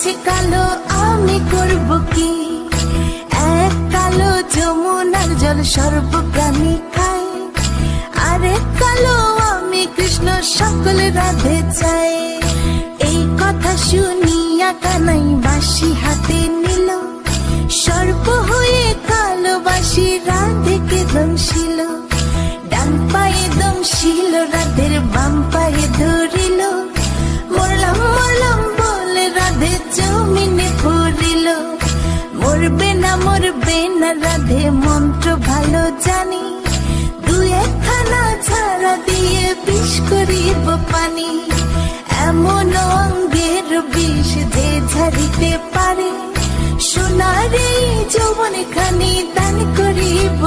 হয়েছে কালো, আমি করব কি? এক কালো যমুনার জল সর্বপ্রাণী খায়, আরে কালো আমি কৃষ্ণ সকল রাধে চাই। এই কথা শুনিয়া কানাই বাঁশি হাতে নিল, সর্প হয়ে কালো বাঁশি রাধেকে দমশিল। ডান পায়ে দমশিল, রাধের বাম পায়ে ধরিল, মরলাম মরলাম বলে রাধে জমিনে পড়িল। মরবে না রাধে মন্ত্র ভালো জানি, দু একখানা ঝাড়া দিয়ে বিষ করিব পানি। এমন অঙ্গের বিষ যে ঝাড়িতে পারে, সোনার এই যৌবন খানি দান করিব